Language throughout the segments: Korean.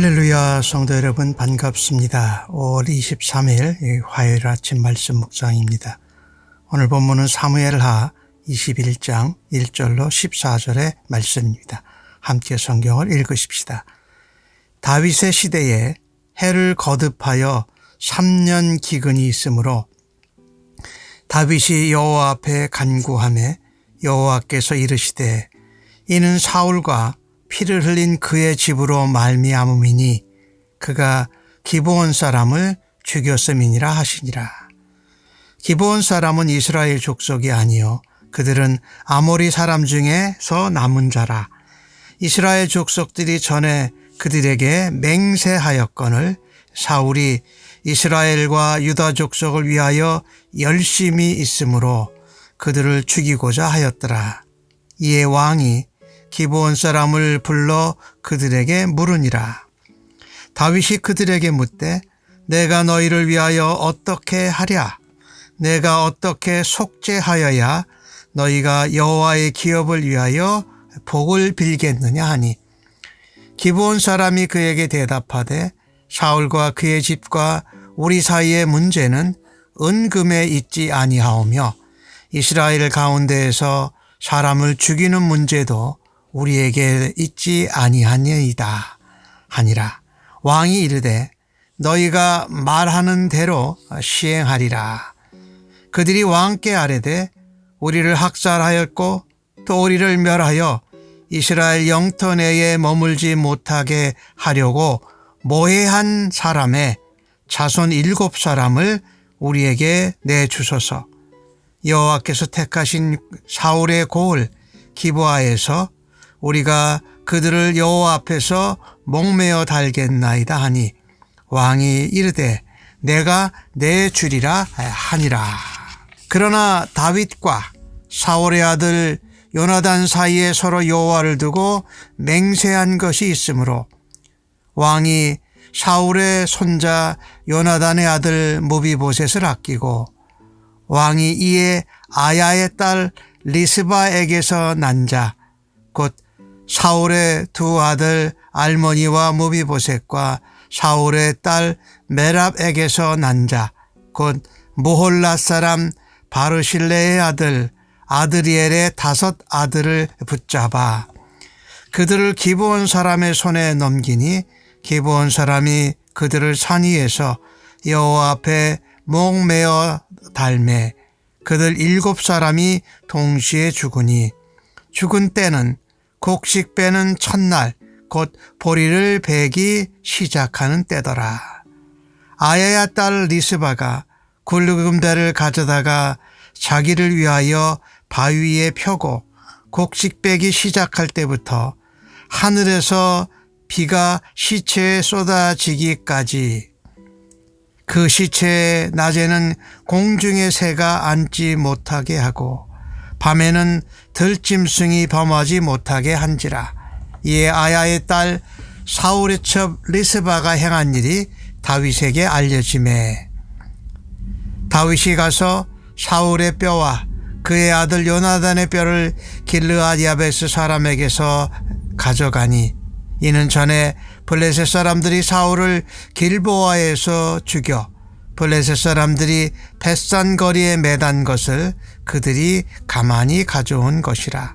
할렐루야, 성도 여러분 반갑습니다. 5월 23일 화요일 아침 말씀 묵상입니다. 오늘 본문은 사무엘하 21장 1절로 14절의 말씀입니다. 함께 성경을 읽으십시다. 다윗의 시대에 해를 거듭하여 3년 기근이 있으므로 다윗이 여호와 앞에 간구하매 여호와께서 이르시되 이는 사울과 피를 흘린 그의 집으로 말미암음이니 그가 기브온 사람을 죽였음이니라 하시니라. 기브온 사람은 이스라엘 족속이 아니요 그들은 아모리 사람 중에서 남은 자라. 이스라엘 족속들이 전에 그들에게 맹세하였거늘 사울이 이스라엘과 유다 족속을 위하여 열심히 있으므로 그들을 죽이고자 하였더라. 이에 왕이 기브온 사람을 불러 그들에게 물으니라. 다윗이 그들에게 묻되 내가 너희를 위하여 어떻게 하랴? 내가 어떻게 속죄하여야 너희가 여호와의 기업을 위하여 복을 빌겠느냐 하니 기브온 사람이 그에게 대답하되 사울과 그의 집과 우리 사이의 문제는 은금에 있지 아니하오며 이스라엘 가운데에서 사람을 죽이는 문제도 우리에게 있지 아니하니이다 하니라. 왕이 이르되 너희가 말하는 대로 시행하리라. 그들이 왕께 아뢰되 우리를 학살하였고 또 우리를 멸하여 이스라엘 영토 내에 머물지 못하게 하려고 모해한 사람의 자손 7사람을 우리에게 내주소서. 여호와께서 택하신 사울의 고을 기브아에서 우리가 그들을 여호와 앞에서 목매어 달겠나이다 하니 왕이 이르되 내가 내주리라 하니라. 그러나 다윗과 사울의 아들 요나단 사이에 서로 여호와를 두고 맹세한 것이 있으므로 왕이 사울의 손자 요나단의 아들 무비보셋을 아끼고 왕이 이에 아야의 딸 리스바에게서 난 자 곧 사울의 두 아들 알모니와 무비보셋과 사울의 딸 메랍에게서 난 자 곧 모홀랏 사람 바르실레의 아들 아드리엘의 5 아들을 붙잡아 그들을 기브온 사람의 손에 넘기니 기브온 사람이 그들을 산 위에서 여호와 앞에 목매어 달매 그들 7사람이 동시에 죽으니 죽은 때는 곡식 빼는 첫날 곧 보리를 베기 시작하는 때더라. 아야야 딸 리스바가 굴금대를 가져다가 자기를 위하여 바위에 펴고 곡식 빼기 시작할 때부터 하늘에서 비가 시체에 쏟아지기까지 그 시체에 낮에는 공중의 새가 앉지 못하게 하고 밤에는 들짐승이 범하지 못하게 한지라. 이에 아야의 딸 사울의 첩 리스바가 행한 일이 다윗에게 알려지매 다윗이 가서 사울의 뼈와 그의 아들 요나단의 뼈를 길르앗 야베스 사람에게서 가져가니 이는 전에 블레셋 사람들이 사울을 길보아에서 죽여 블레셋 사람들이 벳산 거리에 매단 것을 그들이 가만히 가져온 것이라.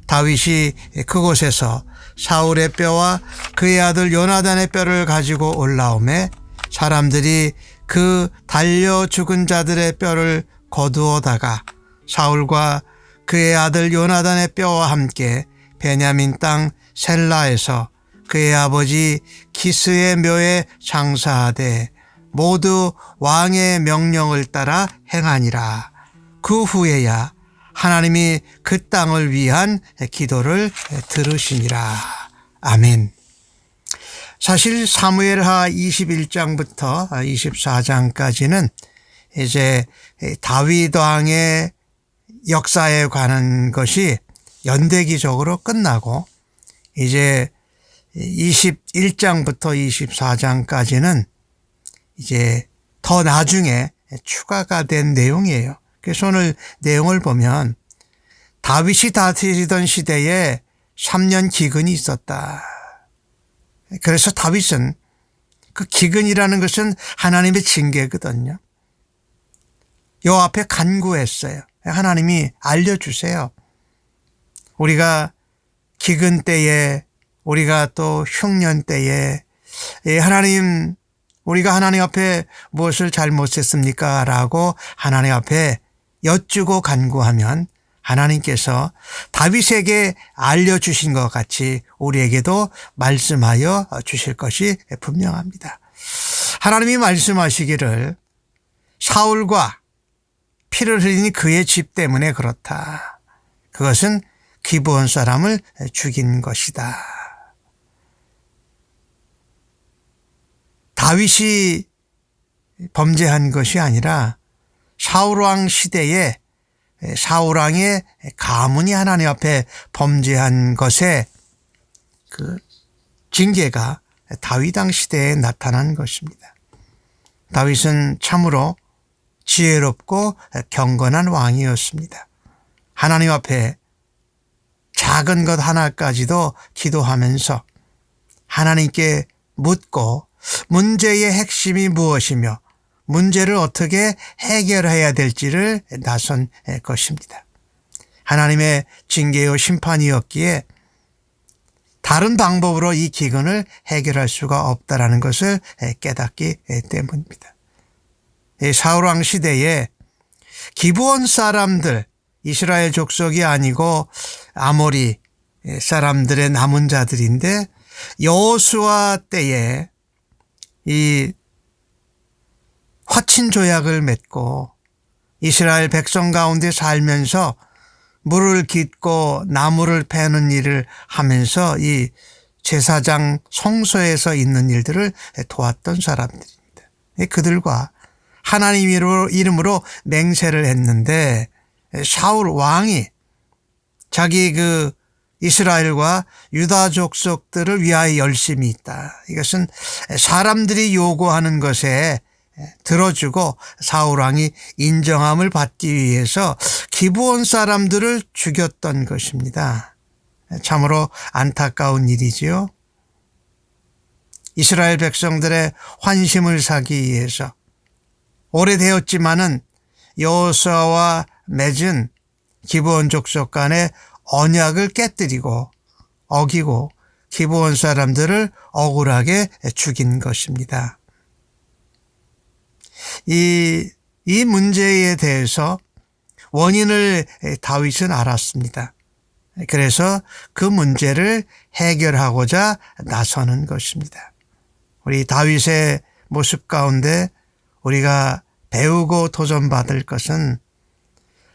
다윗이 그곳에서 사울의 뼈와 그의 아들 요나단의 뼈를 가지고 올라오매 사람들이 그 달려 죽은 자들의 뼈를 거두어다가 사울과 그의 아들 요나단의 뼈와 함께 베냐민 땅 셀라에서 그의 아버지 기스의 묘에 장사하되 모두 왕의 명령을 따라 행하니라. 그 후에야 하나님이 그 땅을 위한 기도를 들으시니라. 아멘. 사실 사무엘하 21장부터 24장까지는 이제 다윗 왕의 역사에 관한 것이 연대기적으로 끝나고 이제 21장부터 24장까지는 이제 더 나중에 추가가 된 내용이에요. 그래서 오늘 내용을 보면 다윗이 다스리던 시대에 3년 기근이 있었다. 그래서 다윗은 그 기근이라는 것은 하나님의 징계거든요. 요 앞에 간구했어요. 하나님이 알려주세요. 우리가 기근 때에, 우리가 또 흉년 때에 하나님, 우리가 하나님 앞에 무엇을 잘못했습니까? 라고 하나님 앞에 여쭈고 간구하면 하나님께서 다윗에게 알려주신 것 같이 우리에게도 말씀하여 주실 것이 분명합니다. 하나님이 말씀하시기를 사울과 피를 흘리니 그의 집 때문에 그렇다. 그것은 기브온 사람을 죽인 것이다. 다윗이 범죄한 것이 아니라 사울왕 시대에 사울왕의 가문이 하나님 앞에 범죄한 것에 그 징계가 다윗왕 시대에 나타난 것입니다. 다윗은 참으로 지혜롭고 경건한 왕이었습니다. 하나님 앞에 작은 것 하나까지도 기도하면서 하나님께 묻고 문제의 핵심이 무엇이며 문제를 어떻게 해결해야 될지를 나선 것입니다. 하나님의 징계요 심판이었기에 다른 방법으로 이 기근을 해결할 수가 없다라는 것을 깨닫기 때문입니다. 사울왕 시대에 기브온 사람들, 이스라엘 족속이 아니고 아모리 사람들의 남은 자들인데 여호수아 때에 이 화친 조약을 맺고 이스라엘 백성 가운데 살면서 물을 깃고 나무를 패는 일을 하면서 이 제사장 성소에서 있는 일들을 도왔던 사람들입니다. 그들과 하나님 이름으로 맹세를 했는데 사울 왕이 자기 그 이스라엘과 유다 족속들을 위하여 열심히 있다. 이것은 사람들이 요구하는 것에 들어주고 사울 왕이 인정함을 받기 위해서 기브온 사람들을 죽였던 것입니다. 참으로 안타까운 일이지요. 이스라엘 백성들의 환심을 사기 위해서 오래되었지만은 여호수아와 맺은 기브온 족속 간의 언약을 깨뜨리고 어기고 기브온 사람들을 억울하게 죽인 것입니다. 이 문제에 대해서 원인을 다윗은 알았습니다. 그래서 그 문제를 해결하고자 나서는 것입니다. 우리 다윗의 모습 가운데 우리가 배우고 도전받을 것은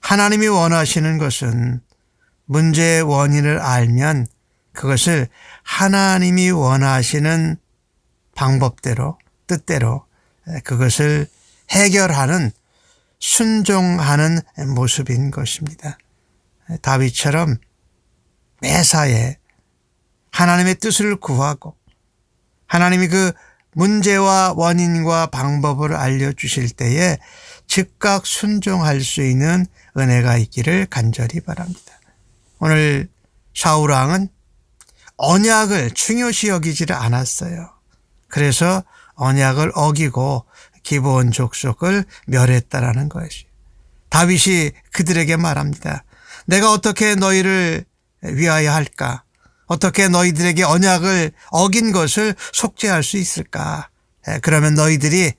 하나님이 원하시는 것은 문제의 원인을 알면 그것을 하나님이 원하시는 방법대로 뜻대로 그것을 해결하는 순종하는 모습인 것입니다. 다윗처럼 매사에 하나님의 뜻을 구하고 하나님이 그 문제와 원인과 방법을 알려주실 때에 즉각 순종할 수 있는 은혜가 있기를 간절히 바랍니다. 오늘 사울 왕은 언약을 중요시 여기지를 않았어요. 그래서 언약을 어기고 기브온 족속을 멸했다라는 것이. 다윗이 그들에게 말합니다. 내가 어떻게 너희를 위하여 할까? 어떻게 너희들에게 언약을 어긴 것을 속죄할 수 있을까? 그러면 너희들이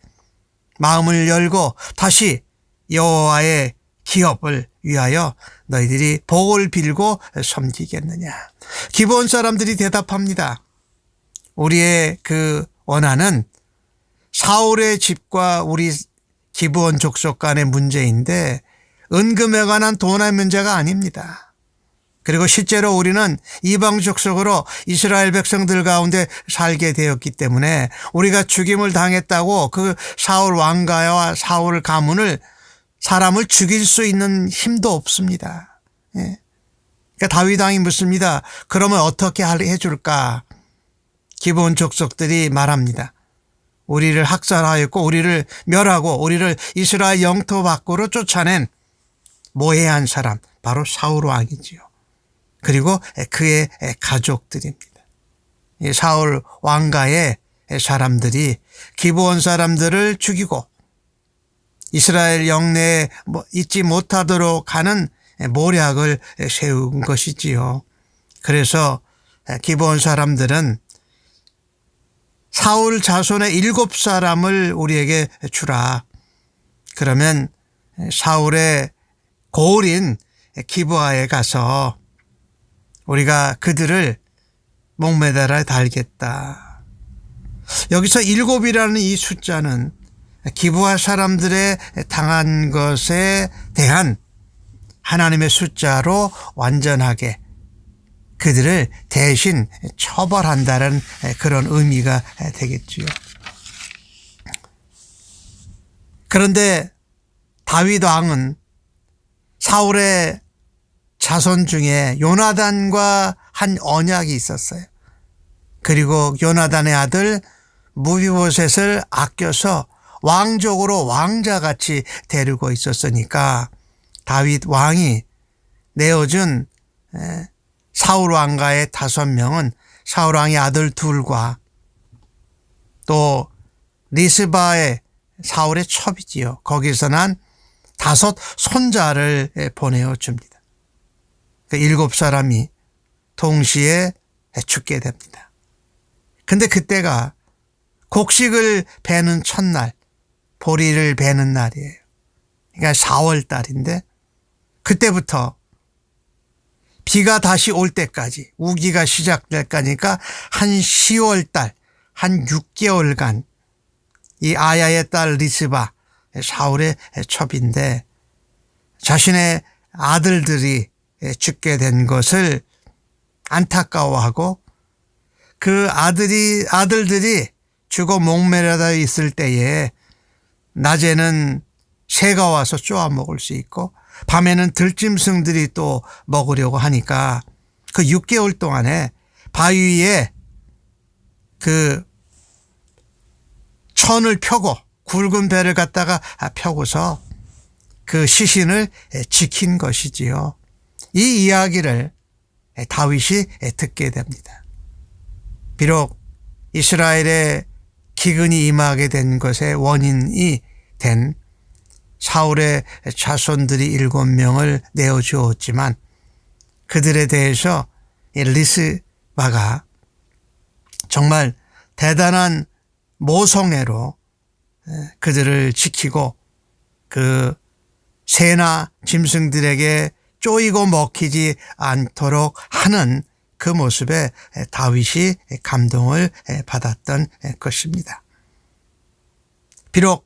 마음을 열고 다시 여호와의 기업을 위하여 너희들이 복을 빌고 섬기겠느냐. 기브온 사람들이 대답합니다. 우리의 그 원한은 사울의 집과 우리 기브온 족속 간의 문제인데 은금에 관한 돈의 문제가 아닙니다. 그리고 실제로 우리는 이방 족속으로 이스라엘 백성들 가운데 살게 되었기 때문에 우리가 죽임을 당했다고 그 사울 왕가와 사울 가문을 사람을 죽일 수 있는 힘도 없습니다. 그러니까 다윗 왕이 묻습니다. 그러면 어떻게 해줄까? 기브온 족속들이 말합니다. 우리를 학살하였고 우리를 멸하고 우리를 이스라엘 영토 밖으로 쫓아낸 모해한 사람 바로 사울 왕이지요. 그리고 그의 가족들입니다. 이 사울 왕가의 사람들이 기브온 사람들을 죽이고 이스라엘 영내에 있지 못하도록 하는 모략을 세운 것이지요. 그래서 기브온 사람들은 사울 자손의 7사람을 우리에게 주라. 그러면 사울의 고을인 기브아에 가서 우리가 그들을 목매달아 달겠다. 여기서 7이라는 이 숫자는 기브아 사람들의 당한 것에 대한 하나님의 숫자로 완전하게 그들을 대신 처벌한다는 그런 의미가 되겠지요. 그런데 다윗 왕은 사울의 자손 중에 요나단과 한 언약이 있었어요. 그리고 요나단의 아들 무비보셋을 아껴서 왕족으로 왕자같이 데리고 있었으니까 다윗 왕이 내어준 사울 왕가의 5명은 사울 왕의 아들 둘과 또 리스바의 사울의 첩이지요. 거기서 난 5 손자를 보내어 줍니다. 그 7사람이 동시에 죽게 됩니다. 근데 그때가 곡식을 베는 첫날, 보리를 베는 날이에요. 그러니까 4월 달인데 그때부터 비가 다시 올 때까지 우기가 시작될 거니까 한 10월 달, 한 6개월간 이 아야의 딸 리스바, 사울의 첩인데 자신의 아들들이 죽게 된 것을 안타까워하고 그 아들들이 죽어 목매려다 있을 때에 낮에는 새가 와서 쪼아 먹을 수 있고 밤에는 들짐승들이 또 먹으려고 하니까 그 6개월 동안에 바위 위에 그 천을 펴고 굵은 배를 갖다가 펴고서 그 시신을 지킨 것이지요. 이 이야기를 다윗이 듣게 됩니다. 비록 이스라엘의 기근이 임하게 된 것의 원인이 된 사울의 자손들이 7명을 내어주었지만 그들에 대해서 리스바가 정말 대단한 모성애로 그들을 지키고 그 새나 짐승들에게 쪼이고 먹히지 않도록 하는 그 모습에 다윗이 감동을 받았던 것입니다. 비록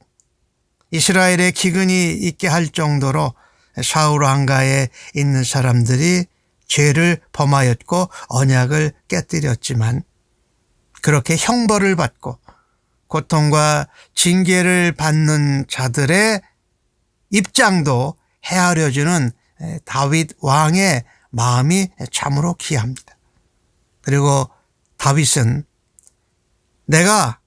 이스라엘의 기근이 있게 할 정도로 사울 왕가에 있는 사람들이 죄를 범하였고 언약을 깨뜨렸지만 그렇게 형벌을 받고 고통과 징계를 받는 자들의 입장도 헤아려주는 다윗 왕의 마음이 참으로 귀합니다. 그리고 다윗은 내가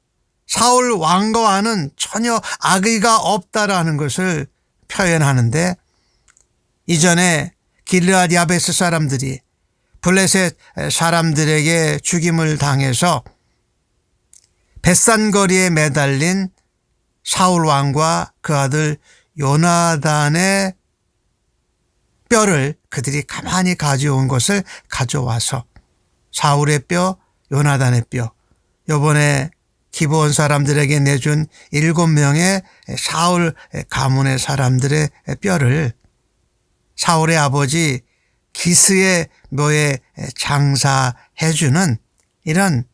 사울 왕과는 전혀 악의가 없다라는 것을 표현하는데 이전에 길르앗 야베스 사람들이 블레셋 사람들에게 죽임을 당해서 벳산거리에 매달린 사울 왕과 그 아들 요나단의 뼈를 그들이 가만히 가져온 것을 가져와서 사울의 뼈, 요나단의 뼈, 요번에 기브온 사람들에게 내준 7명의 사울 가문의 사람들의 뼈를 사울의 아버지 기스의 묘에 장사해주는 이런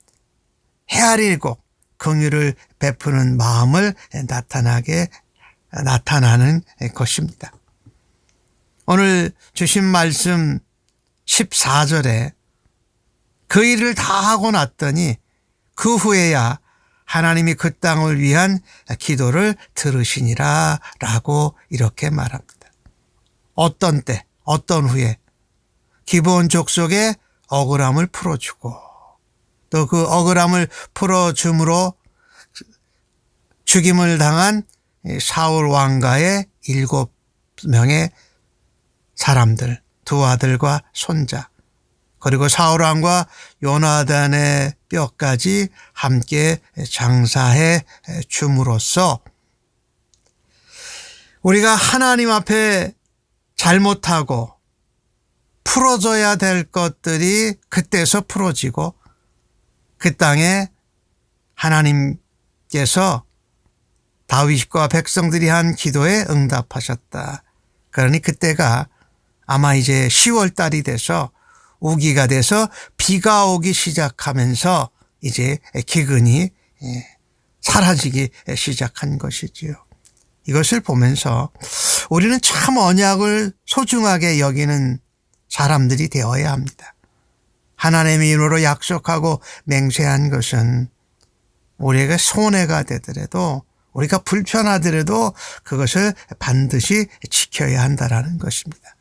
헤아리고 긍휼을 베푸는 마음을 나타나는 것입니다. 오늘 주신 말씀 14절에 그 일을 다 하고 났더니 그 후에야 하나님이 그 땅을 위한 기도를 들으시니라 라고 이렇게 말합니다. 어떤 때, 어떤 후에 기브온 족속의 억울함을 풀어주고 또 그 억울함을 풀어줌으로 죽임을 당한 사울 왕가의 7명의 사람들, 2 아들과 손자 그리고 사울왕과 요나단의 뼈까지 함께 장사해 줌으로써 우리가 하나님 앞에 잘못하고 풀어져야 될 것들이 그때서 풀어지고 그 땅에 하나님께서 다윗과 백성들이 한 기도에 응답하셨다. 그러니 그때가 아마 이제 10월 달이 돼서 우기가 돼서 비가 오기 시작하면서 이제 기근이 사라지기 시작한 것이지요. 이것을 보면서 우리는 참 언약을 소중하게 여기는 사람들이 되어야 합니다. 하나님의 이름으로 약속하고 맹세한 것은 우리에게 손해가 되더라도 우리가 불편하더라도 그것을 반드시 지켜야 한다는 것입니다.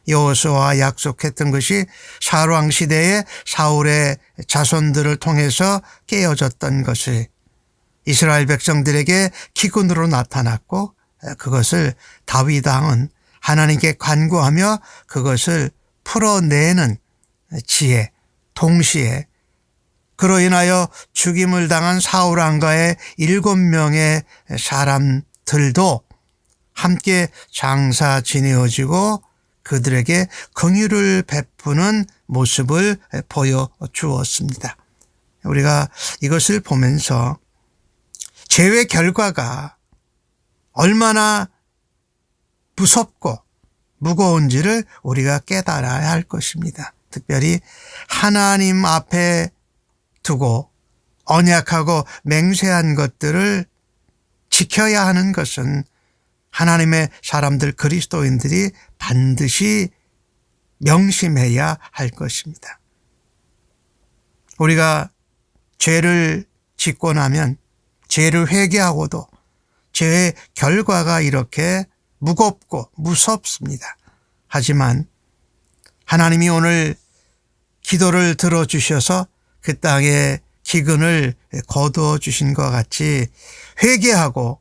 여호수아와 약속했던 것이 사울왕 시대에 사울의 자손들을 통해서 깨어졌던 것을 이스라엘 백성들에게 기근으로 나타났고 그것을 다윗 왕은 하나님께 간구하며 그것을 풀어내는 지혜, 동시에 그로 인하여 죽임을 당한 사울 왕가의 7명의 사람들도 함께 장사 지내어지고 그들에게 긍휼을 베푸는 모습을 보여주었습니다. 우리가 이것을 보면서 죄의 결과가 얼마나 무섭고 무거운지를 우리가 깨달아야 할 것입니다. 특별히 하나님 앞에 두고 언약하고 맹세한 것들을 지켜야 하는 것은 하나님의 사람들 그리스도인들이 반드시 명심해야 할 것입니다. 우리가 죄를 짓고 나면 죄를 회개하고도 죄의 결과가 이렇게 무겁고 무섭습니다. 하지만 하나님이 오늘 기도를 들어주셔서 그 땅에 기근을 거두어 주신 것 같이 회개하고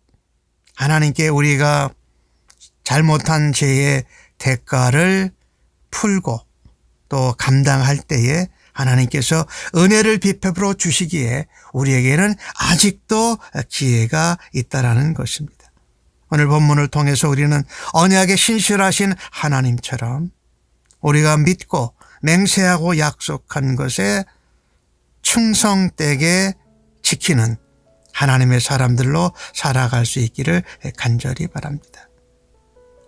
하나님께 우리가 잘못한 죄의 대가를 풀고 또 감당할 때에 하나님께서 은혜를 베풀어 주시기에 우리에게는 아직도 기회가 있다라는 것입니다. 오늘 본문을 통해서 우리는 언약에 신실하신 하나님처럼 우리가 믿고 맹세하고 약속한 것에 충성되게 지키는 하나님의 사람들로 살아갈 수 있기를 간절히 바랍니다.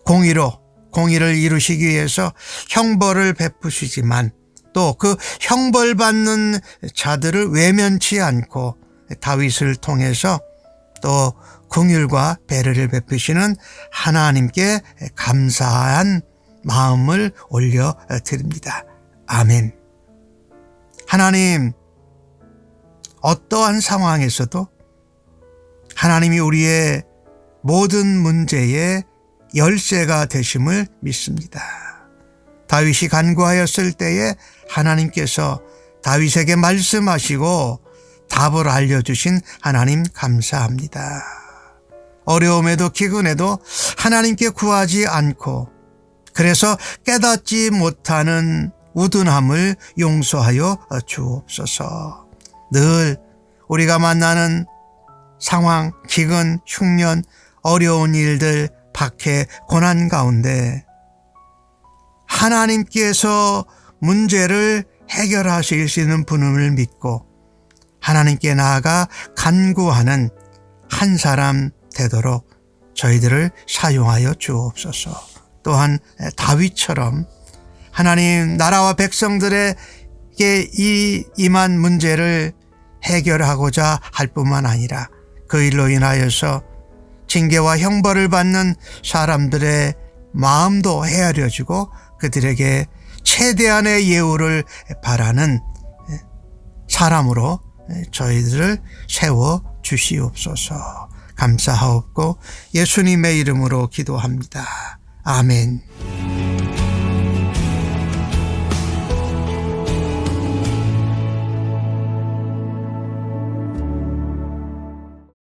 공의를 이루시기 위해서 형벌을 베푸시지만 또 그 형벌받는 자들을 외면치 않고 다윗을 통해서 또 긍휼과 배려를 베푸시는 하나님께 감사한 마음을 올려드립니다. 아멘. 하나님, 어떠한 상황에서도 하나님이 우리의 모든 문제의 열쇠가 되심을 믿습니다. 다윗이 간구하였을 때에 하나님께서 다윗에게 말씀하시고 답을 알려주신 하나님 감사합니다. 어려움에도 기근에도 하나님께 구하지 않고 그래서 깨닫지 못하는 우둔함을 용서하여 주옵소서. 늘 우리가 만나는 상황, 기근, 흉년, 어려운 일들, 박해, 고난 가운데 하나님께서 문제를 해결하실 수 있는 분을 믿고 하나님께 나아가 간구하는 한 사람 되도록 저희들을 사용하여 주옵소서. 또한 다윗처럼 하나님 나라와 백성들에게 임한 문제를 해결하고자 할 뿐만 아니라 그 일로 인하여서 징계와 형벌을 받는 사람들의 마음도 헤아려주고 그들에게 최대한의 예우를 바라는 사람으로 저희들을 세워 주시옵소서. 감사하옵고 예수님의 이름으로 기도합니다. 아멘.